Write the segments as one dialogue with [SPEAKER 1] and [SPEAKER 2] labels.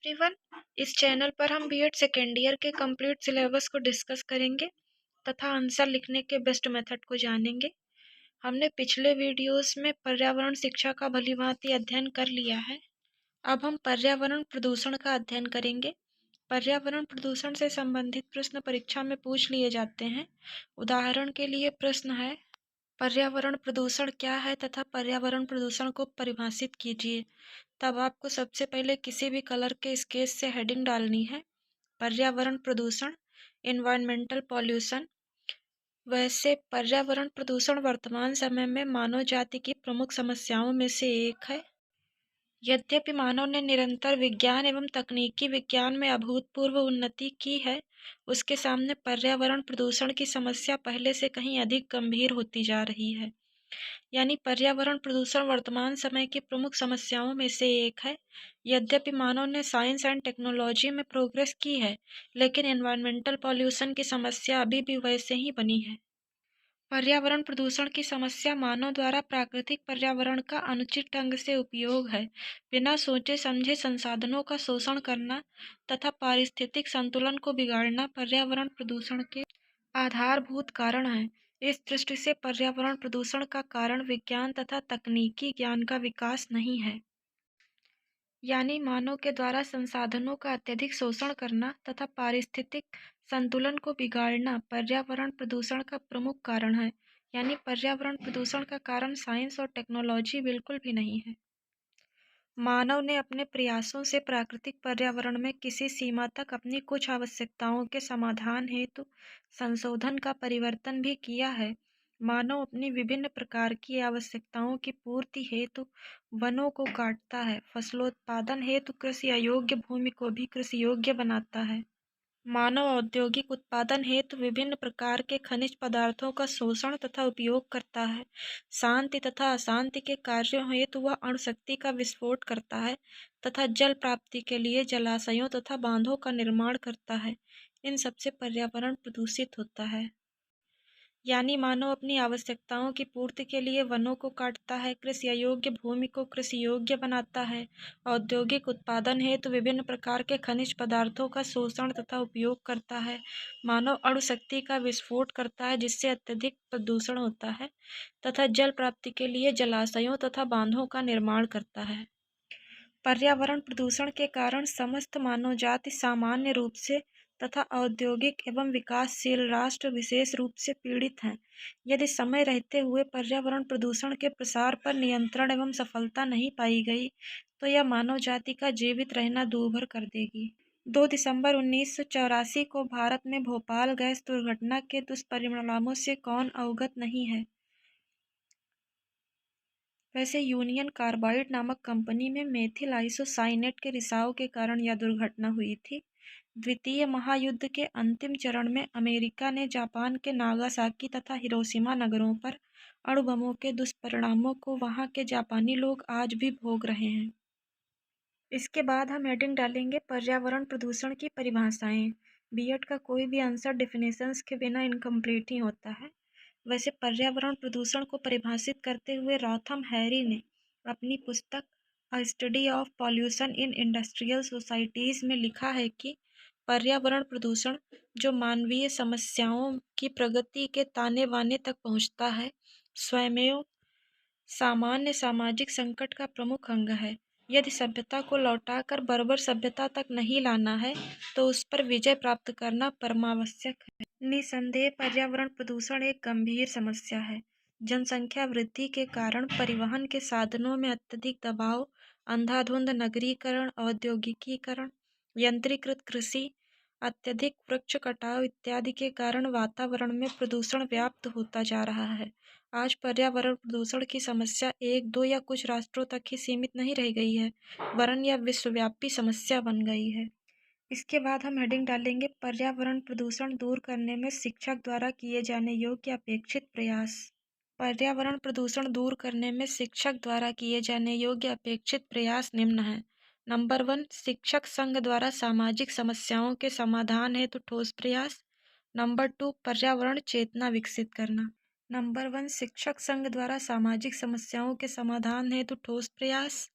[SPEAKER 1] Everyone, इस channel पर हम बीएड सेकेंड ईयर के कंप्लीट सिलेबस को डिस्कस करेंगे तथा आंसर लिखने के बेस्ट मेथड को जानेंगे। हमने पिछले वीडियोस में पर्यावरण शिक्षा का भलीभांति अध्ययन कर लिया है। अब हम पर्यावरण प्रदूषण का अध्ययन करेंगे। पर्यावरण प्रदूषण से संबंधित प्रश्न परीक्षा में पूछ लिए जाते हैं। उदाहरण के लिए प्रश्न है, पर्यावरण प्रदूषण क्या है तथा पर्यावरण प्रदूषण को परिभाषित कीजिए। तब आपको सबसे पहले किसी भी कलर के स्केच से हेडिंग डालनी है, पर्यावरण प्रदूषण, एनवायरमेंटल पॉल्यूशन। वैसे पर्यावरण प्रदूषण वर्तमान समय में मानव जाति की प्रमुख समस्याओं में से एक है। यद्यपि मानव ने निरंतर विज्ञान एवं तकनीकी विज्ञान में अभूतपूर्व उन्नति की है, उसके सामने पर्यावरण प्रदूषण की समस्या पहले से कहीं अधिक गंभीर होती जा रही है। यानी पर्यावरण प्रदूषण वर्तमान समय की प्रमुख समस्याओं में से एक है। यद्यपि मानव ने साइंस एंड टेक्नोलॉजी में प्रोग्रेस की है, लेकिन एनवायरमेंटल पॉल्यूशन की समस्या अभी भी वैसे ही बनी है। पर्यावरण प्रदूषण की समस्या मानव द्वारा प्राकृतिक पर्यावरण का अनुचित ढंग से उपयोग है। बिना सोचे समझे संसाधनों का शोषण करना तथा पारिस्थितिक संतुलन को बिगाड़ना पर्यावरण प्रदूषण के आधारभूत कारण है। इस दृष्टि से पर्यावरण प्रदूषण का कारण विज्ञान तथा तकनीकी ज्ञान का विकास नहीं है, यानी मानव के द्वारा संसाधनों का अत्यधिक शोषण करना तथा पारिस्थितिक संतुलन को बिगाड़ना पर्यावरण प्रदूषण का प्रमुख कारण है। यानी पर्यावरण प्रदूषण का कारण साइंस और टेक्नोलॉजी बिल्कुल भी नहीं है। मानव ने अपने प्रयासों से प्राकृतिक पर्यावरण में किसी सीमा तक अपनी कुछ आवश्यकताओं के समाधान हेतु संशोधन का परिवर्तन भी किया है। मानव अपनी विभिन्न प्रकार की आवश्यकताओं की पूर्ति हेतु वनों को काटता है, फसलोत्पादन हेतु कृषि अयोग्य भूमि को भी कृषि योग्य बनाता है। मानव औद्योगिक उत्पादन हेतु विभिन्न प्रकार के खनिज पदार्थों का शोषण तथा उपयोग करता है। शांति तथा अशांति के कार्यों हेतु वह अणुशक्ति का विस्फोट करता है तथा जल प्राप्ति के लिए जलाशयों तथा बांधों का निर्माण करता है। इन सबसे पर्यावरण प्रदूषित होता है। यानी मानव अपनी आवश्यकताओं की पूर्ति के लिए वनों को काटता है, कृषि अयोग्य भूमि को कृषि योग्य बनाता है, औद्योगिक उत्पादन हेतु विभिन्न प्रकार के खनिज पदार्थों का शोषण तथा उपयोग करता है, मानव अणुशक्ति का विस्फोट करता है जिससे अत्यधिक प्रदूषण होता है तथा जल प्राप्ति के लिए जलाशयों तथा बांधों का निर्माण करता है। पर्यावरण प्रदूषण के कारण समस्त मानव जाति सामान्य रूप से तथा औद्योगिक एवं विकासशील राष्ट्र विशेष रूप से पीड़ित हैं। यदि समय रहते हुए पर्यावरण प्रदूषण के प्रसार पर नियंत्रण एवं सफलता नहीं पाई गई, तो यह मानव जाति का जीवित रहना दूभर कर देगी। 2 दिसंबर 1984 को भारत में भोपाल गैस दुर्घटना के दुष्परिणामों से कौन अवगत नहीं है। वैसे यूनियन कार्बाइड नामक कंपनी में मेथिल आइसोसाइनेट के रिसाव के कारण यह दुर्घटना हुई थी। द्वितीय महायुद्ध के अंतिम चरण में अमेरिका ने जापान के नागासाकी तथा हिरोशिमा नगरों पर अणु बमों के दुष्परिणामों को वहां के जापानी लोग आज भी भोग रहे हैं। इसके बाद हम हेडिंग डालेंगे पर्यावरण प्रदूषण की परिभाषाएं। बीएड का कोई भी आंसर डेफिनेशंस के बिना इनकम्प्लीट ही होता है। वैसे पर्यावरण प्रदूषण को परिभाषित करते हुए रॉथम हैरी ने अपनी पुस्तक अ study of pollution in industrial societies में लिखा है कि पर्यावरण प्रदूषण जो मानवीय समस्याओं की प्रगति के ताने बाने तक पहुंचता है, स्वयमेव सामान्य सामाजिक संकट का प्रमुख अंग है। यदि सभ्यता को लौटाकर बर्बर सभ्यता तक नहीं लाना है, तो उस पर विजय प्राप्त करना परमावश्यक है। निसंदेह पर्यावरण प्रदूषण एक गंभीर समस्या है। जनसंख्या वृद्धि के कारण परिवहन के साधनों में अत्यधिक दबाव, अंधाधुंध नगरीकरण, औद्योगिकीकरण, यंत्रीकृत कृषि, अत्यधिक वृक्ष कटाव इत्यादि के कारण वातावरण में प्रदूषण व्याप्त होता जा रहा है। आज पर्यावरण प्रदूषण की समस्या एक, दो या कुछ राष्ट्रों तक ही सीमित नहीं रह गई है, वरन यह विश्वव्यापी समस्या बन गई है। इसके बाद हम हेडिंग डालेंगे पर्यावरण प्रदूषण दूर करने में शिक्षक द्वारा किए जाने योग्य अपेक्षित प्रयास। पर्यावरण प्रदूषण दूर करने में शिक्षक द्वारा किए जाने योग्य अपेक्षित प्रयास निम्न हैं। नंबर 1, शिक्षक संघ द्वारा सामाजिक समस्याओं के समाधान हेतु ठोस प्रयास। नंबर 2, पर्यावरण चेतना विकसित करना। नंबर 1, शिक्षक संघ द्वारा सामाजिक समस्याओं के समाधान हेतु ठोस प्रयास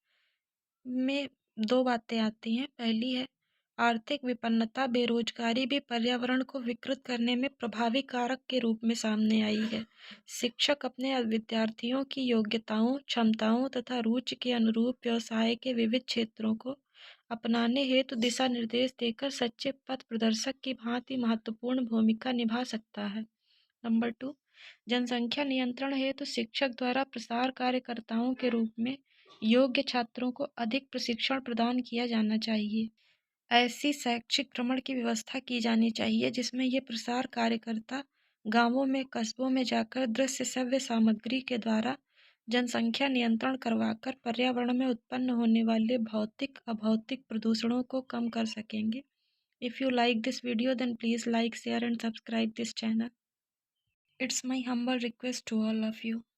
[SPEAKER 1] में दो बातें आती हैं। पहली है आर्थिक विपन्नता, बेरोजगारी भी पर्यावरण को विकृत करने में प्रभावी कारक के रूप में सामने आई है। शिक्षक अपने विद्यार्थियों की योग्यताओं, क्षमताओं तथा रुचि के अनुरूप व्यवसाय के विविध क्षेत्रों को अपनाने हेतु दिशा निर्देश देकर सच्चे पथ प्रदर्शक की भांति महत्वपूर्ण भूमिका निभा सकता है। नंबर 2, जनसंख्या नियंत्रण हेतु शिक्षक द्वारा प्रसार कार्यकर्ताओं के रूप में योग्य छात्रों को अधिक प्रशिक्षण प्रदान किया जाना चाहिए। ऐसी शैक्षिक भ्रमण की व्यवस्था की जानी चाहिए जिसमें ये प्रसार कार्यकर्ता गांवों में, कस्बों में जाकर दृश्य श्रव्य सामग्री के द्वारा जनसंख्या नियंत्रण करवाकर पर्यावरण में उत्पन्न होने वाले भौतिक अभौतिक प्रदूषणों को कम कर सकेंगे। If you like this video then please like, share and subscribe this channel. It's my humble request to all of you.